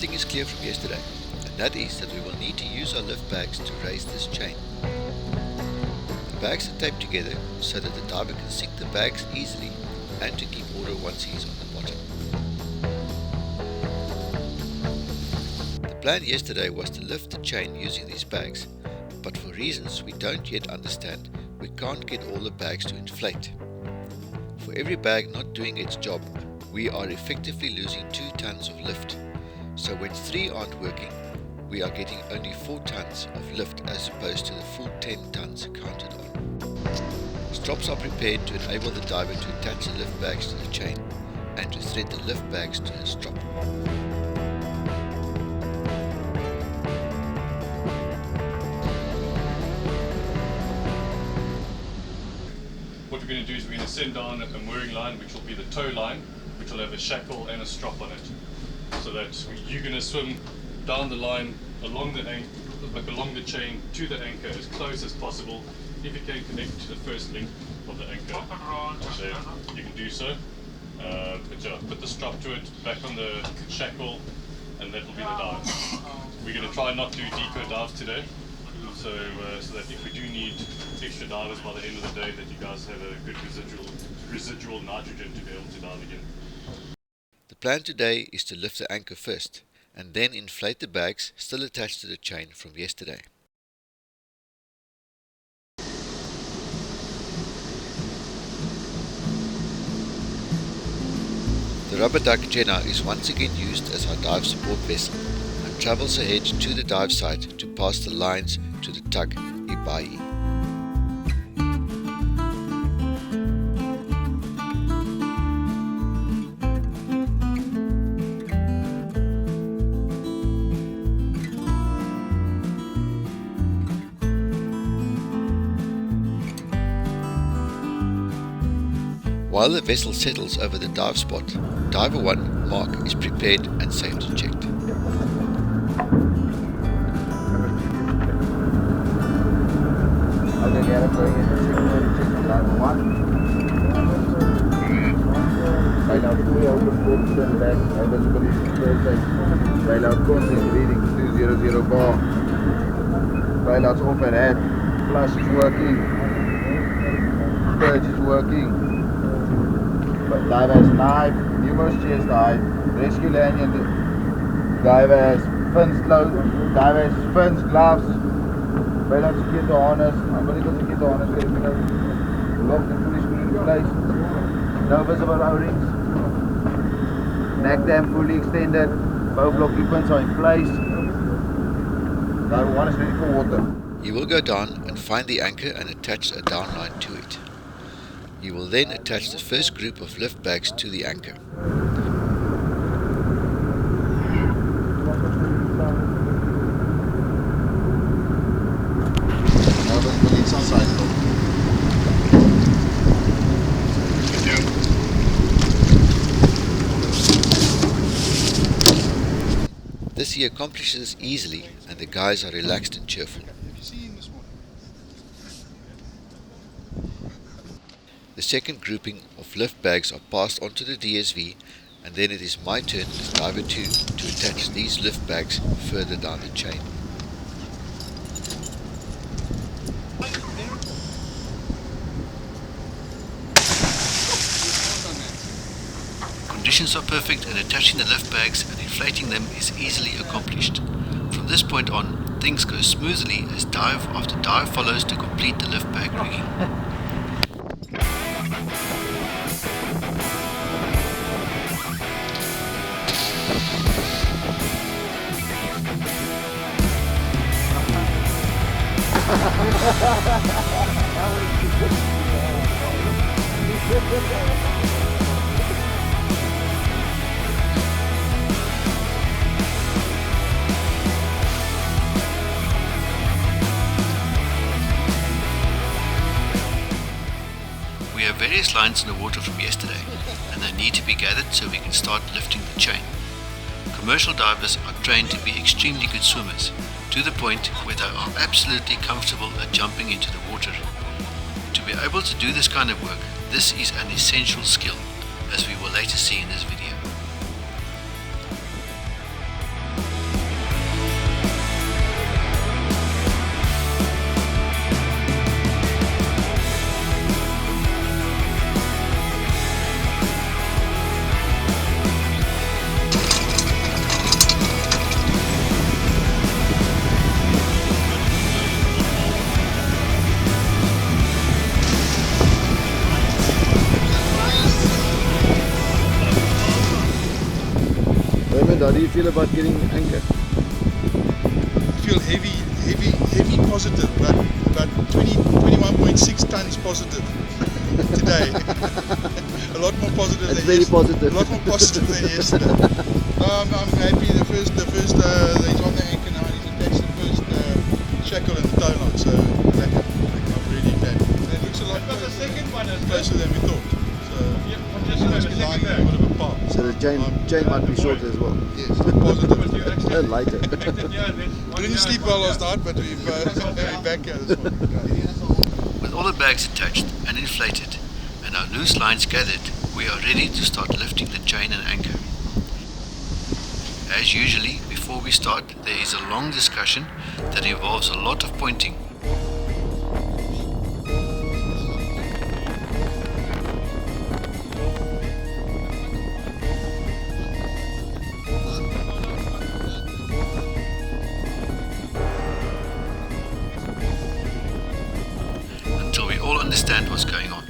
thing is clear from yesterday, and that is that we will need to use our lift bags to raise this chain. The bags are taped together so that the diver can sink the bags easily and to keep order once he is on the bottom. The plan yesterday was to lift the chain using these bags, but for reasons we don't yet understand, we can't get all the bags to inflate. For every bag not doing its job, we are effectively losing 2 tons of lift. So when 3 aren't working, we are getting only 4 tons of lift as opposed to the full 10 tons counted on. Strops are prepared to enable the diver to attach the lift bags to the chain and to thread the lift bags to the strop. What we're going to do is we're going to send down a mooring line, which will be the tow line, which will have a shackle and a strop on it, so that you're going to swim down the line along the chain to the anchor as close as possible. If you can connect to the first link of the anchor, then you can do so. But yeah, put the strop to it, back on the shackle, and that will be the dive. We're going to try not to do deco dives today, so that if we do need extra divers by the end of the day, that you guys have a good residual nitrogen to be able to dive again. The plan today is to lift the anchor first, and then inflate the bags still attached to the chain from yesterday. The rubber duck Jenna is once again used as our dive support vessel and travels ahead to the dive site to pass the lines to the tug Ibai. While the vessel settles over the dive spot, Diver 1, Mark, is prepared and safety checked. Bailout constant reading 200 bar. Bailout's off at head. Flush is working. Purge is working. Diver has knife, numerous chest height, rescue lanyard, diver has fins closed, diver has fins, gloves, bailout secure the harness, umbilical secure the harness, locked and fully screwed in place, no visible O-rings, neck dam fully extended, both locking pins are in place, diver 1 is ready for water. You will go down and find the anchor and attach a down line to it. You will then attach the first group of lift bags to the anchor. This he accomplishes easily, and the guys are relaxed and cheerful. The second grouping of lift bags are passed onto the DSV, and then it is my turn as Diver 2 to attach these lift bags further down the chain. Conditions are perfect, and attaching the lift bags and inflating them is easily accomplished. From this point on, things go smoothly as dive after dive follows to complete the lift bag rigging. We have various lines in the water from yesterday, and they need to be gathered so we can start lifting the chain. Commercial divers are trained to be extremely good swimmers, to the point where they are absolutely comfortable at jumping into the water. To be able to do this kind of work, this is an essential skill, as we will later see in this video. do you feel about getting anchored? Feel heavy positive, about 21.6 tons positive today. A lot more positive That's than very yesterday. positive. A lot more positive than yesterday. No, I'm happy. The first he's on the anchor now. He's attached the first shackle and the tow line. So lekker. I'm really glad. And it looks a lot But the second one is closer than we thought. So just he must be lying in a bit of a part. So the chain might be shorter as well. Yes, I'm positive. Lighter. Didn't sleep well last night, but we're back here this morning. With all the bags attached and inflated and our loose lines gathered, we are ready to start lifting the chain and anchor. As usually, before we start, there is a long discussion that involves a lot of pointing. Until we all understand what's going on.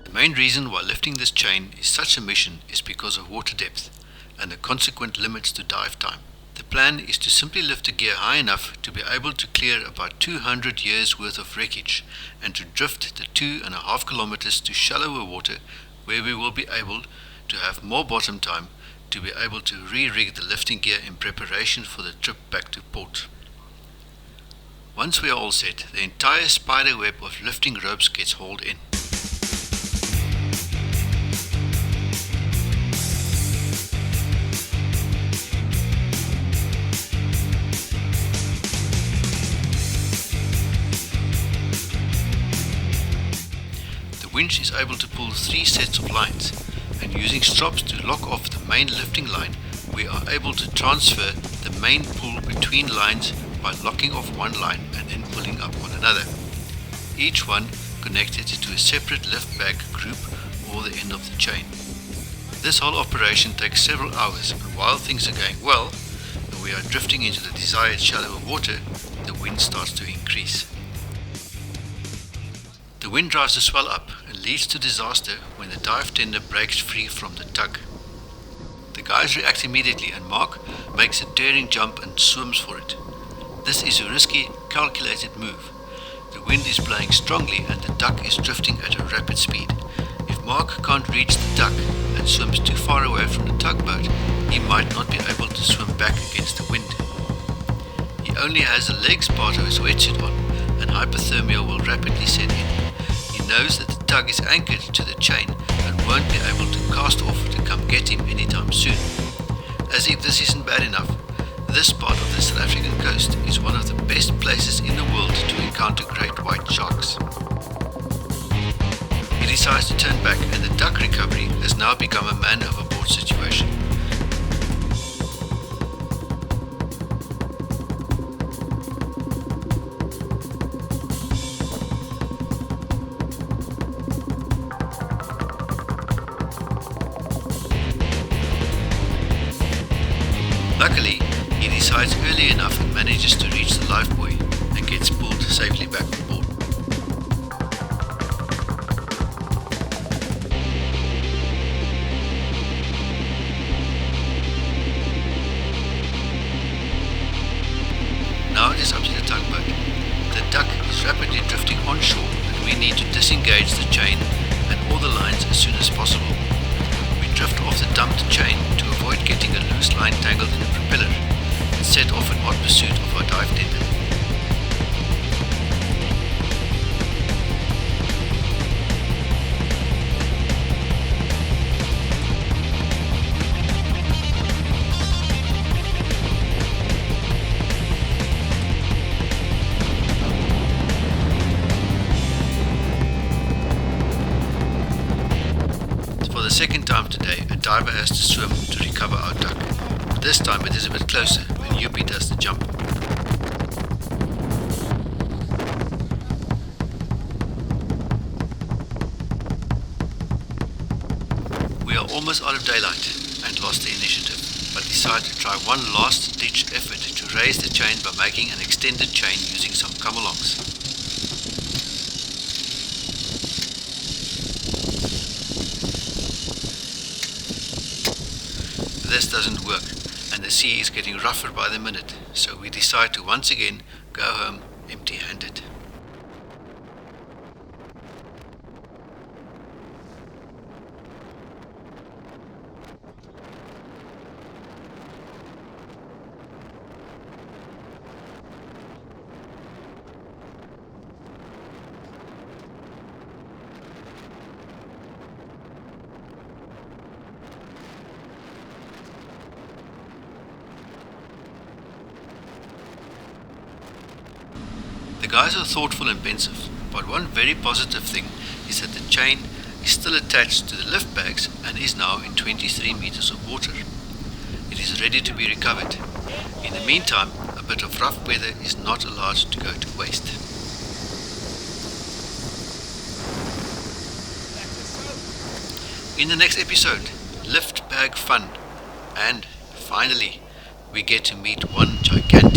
The main reason why lifting this chain is such a mission is because of water depth and the consequent limits to dive time. The plan is to simply lift the gear high enough to be able to clear about 200 years worth of wreckage and to drift the 2.5 kilometers to shallower water where we will be able to have more bottom time to be able to re-rig the lifting gear in preparation for the trip back to port. Once we are all set, the entire spider web of lifting ropes gets hauled in. The winch is able to pull 3 sets of lines, and using strops to lock off the main lifting line, we are able to transfer the main pull between lines by locking off one line and then pulling up on another, each one connected to a separate lift bag group or the end of the chain. This whole operation takes several hours, and while things are going well and we are drifting into the desired shallower water, the wind starts to increase. The wind drives the swell up and leads to disaster when the dive tender breaks free from the tug. The guys react immediately and Mark makes a daring jump and swims for it. This is a risky, calculated move. The wind is blowing strongly and the duck is drifting at a rapid speed. If Mark can't reach the duck and swims too far away from the tugboat, he might not be able to swim back against the wind. He only has the legs part of his wetsuit on and hypothermia will rapidly set in. He knows that the tug is anchored to the chain and won't be able to cast off to come get him anytime soon. As if this isn't bad enough, this part of the South African coast is one of the best places in the world to encounter great white sharks. He decides to turn back and the duck recovery has now become a man overboard situation. Luckily, he decides early enough and manages to reach the lifebuoy and gets pulled safely back on board. Now it is up to the tugboat. The duck is rapidly drifting onshore and we need to disengage the chain and all the lines as soon as possible. We drift off the dumped chain to avoid getting a loose line tangled in the propeller and set off in hot pursuit of our dive tender. For the second time today, a diver has to swim to recover our duck. This time it is a bit closer and Yuppie does the jump. We are almost out of daylight and lost the initiative, but decide to try one last ditch effort to raise the chain by making an extended chain using some come-alongs. This doesn't work, and the sea is getting rougher by the minute, so we decide to once again go home empty-handed. The guys are thoughtful and pensive, but one very positive thing is that the chain is still attached to the lift bags and is now in 23 meters of water. It is ready to be recovered. In the meantime, a bit of rough weather is not allowed to go to waste. In the next episode, lift bag fun, and finally we get to meet one gigantic